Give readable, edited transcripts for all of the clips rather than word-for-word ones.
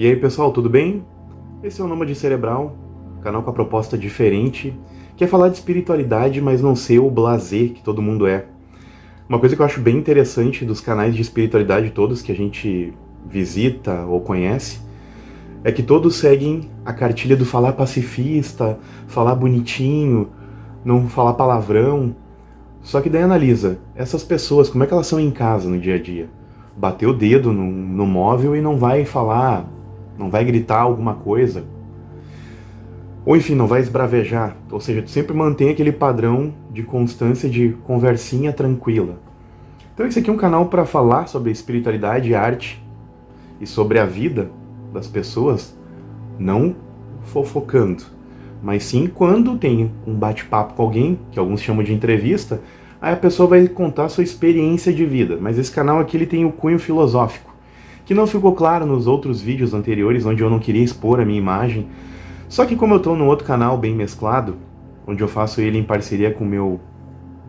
E aí pessoal, tudo bem? Esse é o Nômade Cerebral, canal com a proposta diferente, que é falar de espiritualidade, mas não ser o blasé que todo mundo é. Uma coisa que eu acho bem interessante dos canais de espiritualidade todos que a gente visita ou conhece, é que todos seguem a cartilha do falar pacifista, falar bonitinho, não falar palavrão. Só que daí analisa, essas pessoas, como é que elas são em casa no dia a dia? Bater o dedo no móvel e não vai falar, não vai gritar alguma coisa. Ou enfim, não vai esbravejar. Ou seja, tu sempre mantém aquele padrão de constância de conversinha tranquila. Então esse aqui é um canal para falar sobre espiritualidade e arte e sobre a vida das pessoas, não fofocando, mas sim quando tem um bate-papo com alguém, que alguns chamam de entrevista, aí a pessoa vai contar a sua experiência de vida. Mas esse canal aqui ele tem o cunho filosófico, que não ficou claro nos outros vídeos anteriores, onde eu não queria expor a minha imagem. Só que como eu estou num outro canal bem mesclado, onde eu faço ele em parceria com meu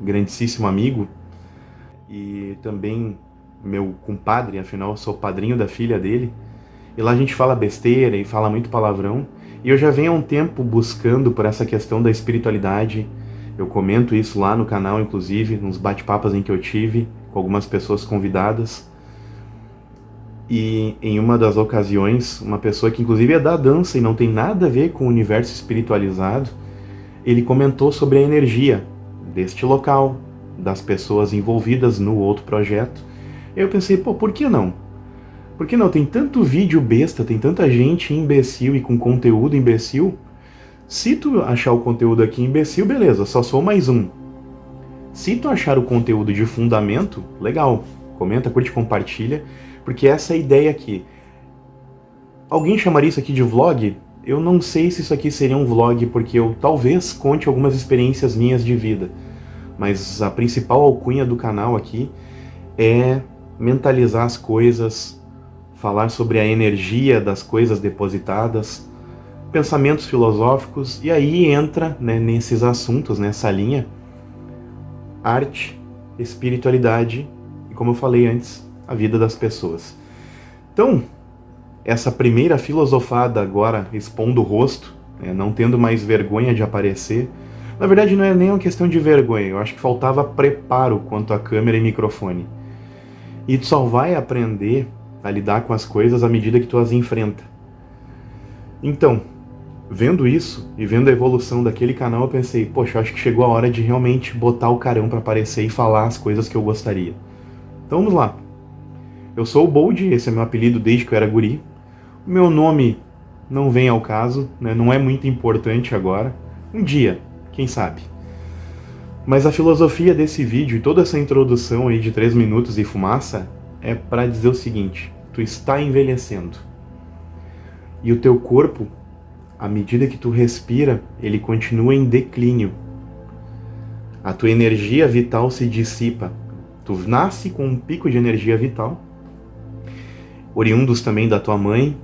grandíssimo amigo, e também meu compadre, afinal eu sou padrinho da filha dele, e lá a gente fala besteira e fala muito palavrão, e eu já venho há um tempo buscando por essa questão da espiritualidade. Eu comento isso lá no canal, inclusive, nos bate-papos em que eu tive com algumas pessoas convidadas. E em uma das ocasiões, uma pessoa que inclusive é da dança e não tem nada a ver com o universo espiritualizado, ele comentou sobre a energia deste local, das pessoas envolvidas no outro projeto. Eu pensei, pô, por que não? Por que não? Tem tanto vídeo besta, tem tanta gente imbecil e com conteúdo imbecil. Se tu achar o conteúdo aqui imbecil, beleza, só sou mais um. Se tu achar o conteúdo de fundamento, legal. Comenta, curte, compartilha, porque essa é a ideia aqui. Alguém chamaria isso aqui de vlog? Eu não sei se isso aqui seria um vlog, porque eu talvez conte algumas experiências minhas de vida. Mas a principal alcunha do canal aqui é mentalizar as coisas, falar sobre a energia das coisas depositadas, pensamentos filosóficos, e aí entra, né, nesses assuntos, nessa linha, arte, espiritualidade e, como eu falei antes, a vida das pessoas. Então, essa primeira filosofada agora expondo o rosto, né, não tendo mais vergonha de aparecer. Na verdade não é nem uma questão de vergonha, eu acho que faltava preparo quanto a câmera e microfone. E tu só vai aprender a lidar com as coisas à medida que tu as enfrenta. Então, vendo isso e vendo a evolução daquele canal, eu pensei, poxa, acho que chegou a hora de realmente botar o carão para aparecer e falar as coisas que eu gostaria. Então vamos lá. Eu sou o Bold, esse é meu apelido desde que eu era guri. O meu nome não vem ao caso, né? Não é muito importante agora. Um dia, quem sabe. Mas a filosofia desse vídeo e toda essa introdução aí de 3 minutos e fumaça é para dizer o seguinte: tu está envelhecendo. E o teu corpo, à medida que tu respira, ele continua em declínio. A tua energia vital se dissipa. Tu nasce com um pico de energia vital, oriundos também da tua mãe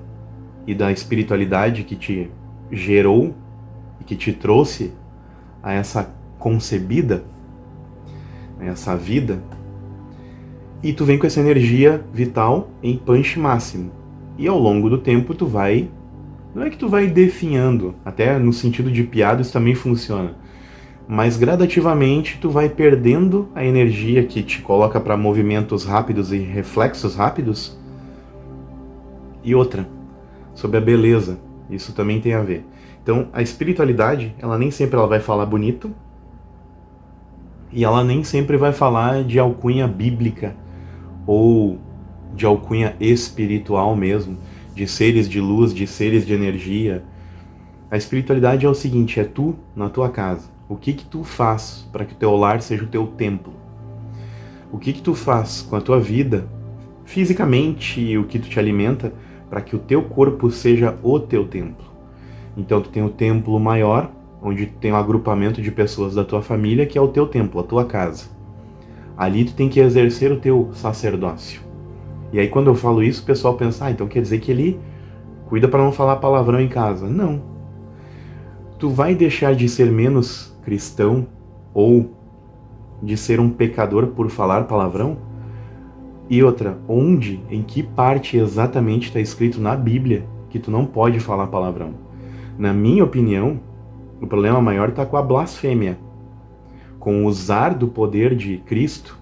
e da espiritualidade que te gerou e que te trouxe a essa concebida, essa vida, e tu vem com essa energia vital em punch máximo. E ao longo do tempo tu vai, não é que tu vai definhando, até no sentido de piada isso também funciona, mas gradativamente tu vai perdendo a energia que te coloca para movimentos rápidos e reflexos rápidos. E outra, sobre a beleza, isso também tem a ver. Então a espiritualidade, ela nem sempre ela vai falar bonito, e ela nem sempre vai falar de alcunha bíblica ou de alcunha espiritual mesmo, de seres de luz, de seres de energia. A espiritualidade é o seguinte, é tu na tua casa. O que tu faz para que o teu lar seja o teu templo? O que tu faz com a tua vida, fisicamente, e o que tu te alimenta, para que o teu corpo seja o teu templo? Então tu tem o templo maior, onde tem um agrupamento de pessoas da tua família, que é o teu templo, a tua casa. Ali tu tem que exercer o teu sacerdócio. E aí quando eu falo isso, o pessoal pensa, então quer dizer que ele cuida para não falar palavrão em casa. Não. Tu vai deixar de ser menos cristão ou de ser um pecador por falar palavrão? E outra, onde, em que parte exatamente está escrito na Bíblia que tu não pode falar palavrão. Na minha opinião, o problema maior está com a blasfêmia, com usar do poder de Cristo,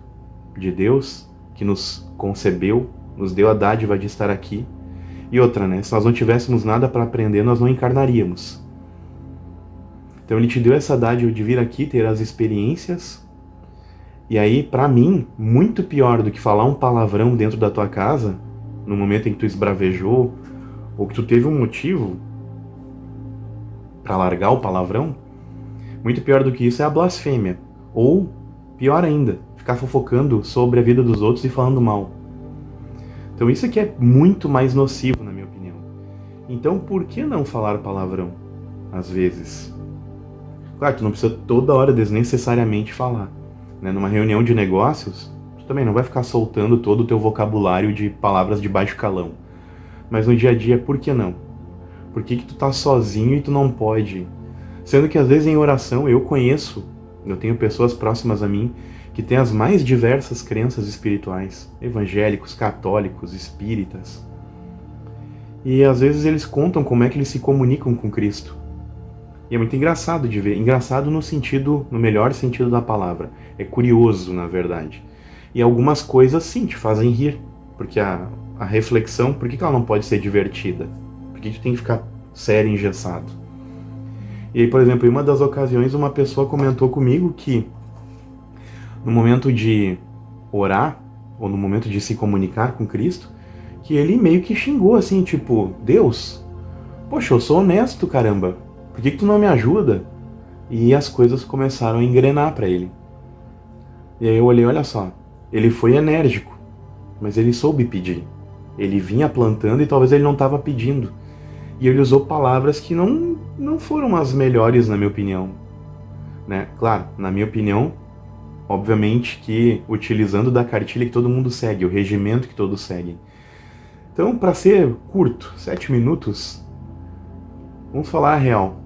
de Deus, que nos concebeu, nos deu a dádiva de estar aqui. E outra, né? Se nós não tivéssemos nada para aprender, nós não encarnaríamos. Então ele te deu essa dádiva de vir aqui, ter as experiências. E aí, para mim, muito pior do que falar um palavrão dentro da tua casa, no momento em que tu esbravejou, ou que tu teve um motivo para largar o palavrão, muito pior do que isso é a blasfêmia. Ou, pior ainda, ficar fofocando sobre a vida dos outros e falando mal. Então isso aqui é muito mais nocivo, na minha opinião. Então por que não falar palavrão, às vezes? Claro, tu não precisa toda hora desnecessariamente falar, né? Numa reunião de negócios, tu também não vai ficar soltando todo o teu vocabulário de palavras de baixo calão. Mas no dia a dia, por que não? Por que tu tá sozinho e tu não pode? Sendo que às vezes em oração eu tenho pessoas próximas a mim que têm as mais diversas crenças espirituais, evangélicos, católicos, espíritas. E às vezes eles contam como é que eles se comunicam com Cristo. E é muito engraçado de ver, engraçado no melhor sentido da palavra. É curioso, na verdade. E algumas coisas sim te fazem rir, porque a reflexão, por que ela não pode ser divertida? Por que tu tem que ficar sério, engessado? E aí, por exemplo, em uma das ocasiões, uma pessoa comentou comigo que no momento de orar, ou no momento de se comunicar com Cristo, que ele meio que xingou assim, tipo, Deus, poxa, eu sou honesto, caramba, por que tu não me ajuda? E as coisas começaram a engrenar para ele. E aí eu olhei, olha só, ele foi enérgico, mas ele soube pedir. Ele vinha plantando e talvez ele não estava pedindo. E ele usou palavras que não foram as melhores, na minha opinião. Né? Claro, na minha opinião, obviamente que utilizando da cartilha que todo mundo segue, o regimento que todos seguem. Então, para ser curto, 7 minutos, vamos falar a real.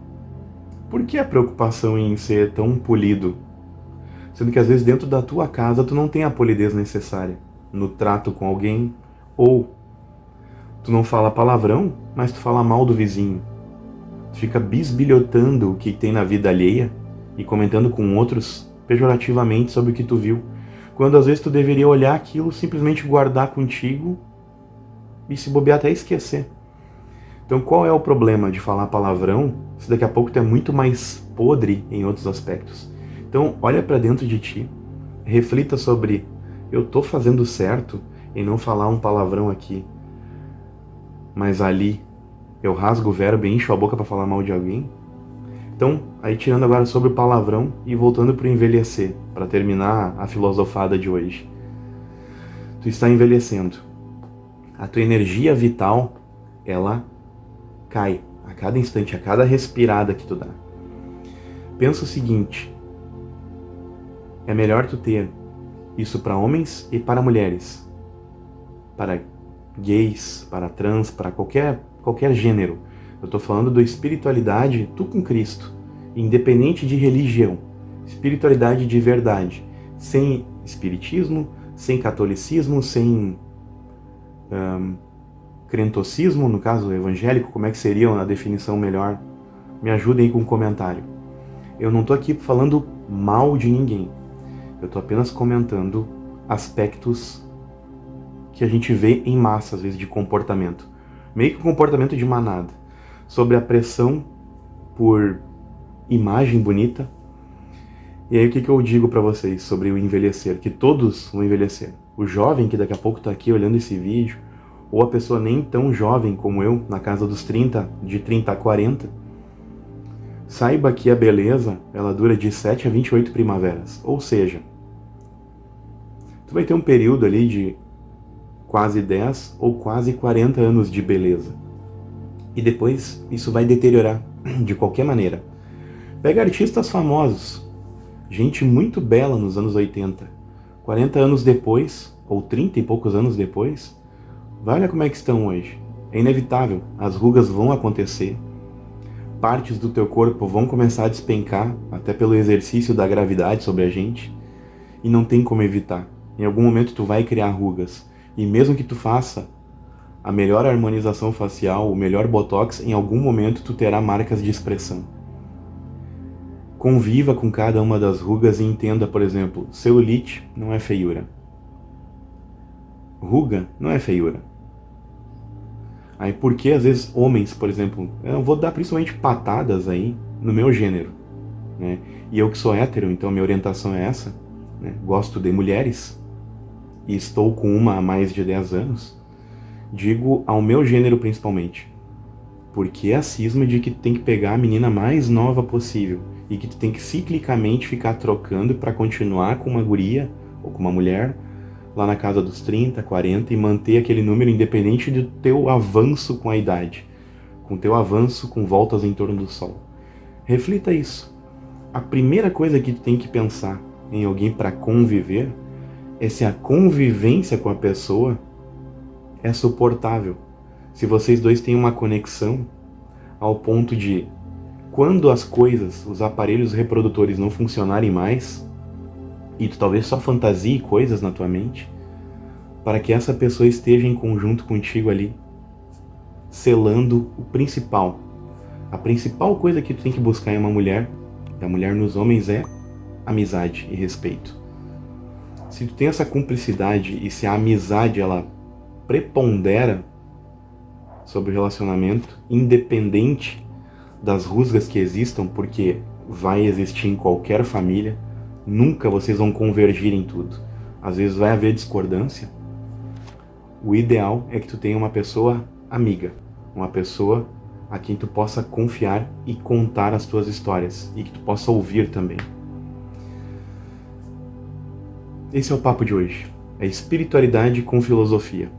Por que a preocupação em ser tão polido? Sendo que às vezes dentro da tua casa tu não tem a polidez necessária no trato com alguém, ou tu não fala palavrão, mas tu fala mal do vizinho. Tu fica bisbilhotando o que tem na vida alheia e comentando com outros pejorativamente sobre o que tu viu, quando às vezes tu deveria olhar aquilo, simplesmente guardar contigo e se bobear até esquecer. Então qual é o problema de falar palavrão se daqui a pouco tu é muito mais podre em outros aspectos? Então olha para dentro de ti, reflita sobre, eu tô fazendo certo em não falar um palavrão aqui, mas ali eu rasgo o verbo e encho a boca para falar mal de alguém? Então, aí tirando agora sobre o palavrão e voltando para o envelhecer, para terminar a filosofada de hoje. Tu está envelhecendo. A tua energia vital, ela cai a cada instante, a cada respirada que tu dá. Pensa o seguinte, é melhor tu ter isso para homens e para mulheres, para gays, para trans, para qualquer gênero. Eu estou falando da espiritualidade, tu com Cristo, independente de religião, espiritualidade de verdade, sem espiritismo, sem catolicismo, sem crentocismo, no caso evangélico, como é que seria a definição melhor? Me ajudem aí com um comentário. Eu não estou aqui falando mal de ninguém, eu estou apenas comentando aspectos que a gente vê em massa, às vezes, de comportamento, meio que um comportamento de manada, sobre a pressão por imagem bonita. E aí o que eu digo para vocês sobre o envelhecer? Que todos vão envelhecer. O jovem que daqui a pouco tá aqui olhando esse vídeo, ou a pessoa nem tão jovem como eu, na casa dos 30, de 30 a 40, saiba que a beleza, ela dura de 7 a 28 primaveras. Ou seja, tu vai ter um período ali de quase 10 ou quase 40 anos de beleza. E depois isso vai deteriorar de qualquer maneira. Pega artistas famosos, gente muito bela nos anos 80, 40 anos depois, ou 30 e poucos anos depois, vai olhar como é que estão hoje. É inevitável, as rugas vão acontecer, partes do teu corpo vão começar a despencar, até pelo exercício da gravidade sobre a gente, e não tem como evitar. Em algum momento tu vai criar rugas, e mesmo que tu faça a melhor harmonização facial, o melhor botox, em algum momento tu terá marcas de expressão. Conviva com cada uma das rugas e entenda, por exemplo, celulite não é feiura. Ruga não é feiura. Aí por que às vezes homens, por exemplo, eu vou dar principalmente patadas aí no meu gênero, né? E eu que sou hétero, então minha orientação é essa, né? Gosto de mulheres e estou com uma há mais de 10 anos, digo ao meu gênero principalmente, porque é a cisma de que tu tem que pegar a menina mais nova possível e que tu tem que ciclicamente ficar trocando para continuar com uma guria ou com uma mulher lá na casa dos 30, 40 e manter aquele número independente do teu avanço com a idade, com o teu avanço com voltas em torno do Sol. Reflita isso. A primeira coisa que tu tem que pensar em alguém para conviver é se a convivência com a pessoa é suportável. Se vocês dois têm uma conexão ao ponto de, quando as coisas, os aparelhos reprodutores não funcionarem mais, e tu talvez só fantasie coisas na tua mente, para que essa pessoa esteja em conjunto contigo ali, selando o principal. A principal coisa que tu tem que buscar em uma mulher, e a mulher nos homens, é amizade e respeito. Se tu tem essa cumplicidade e se a amizade ela prepondera sobre o relacionamento, independente das rusgas que existam, porque vai existir em qualquer família, nunca vocês vão convergir em tudo. Às vezes vai haver discordância. O ideal é que tu tenha uma pessoa amiga, uma pessoa a quem tu possa confiar e contar as tuas histórias, e que tu possa ouvir também. Esse é o papo de hoje. É espiritualidade com filosofia.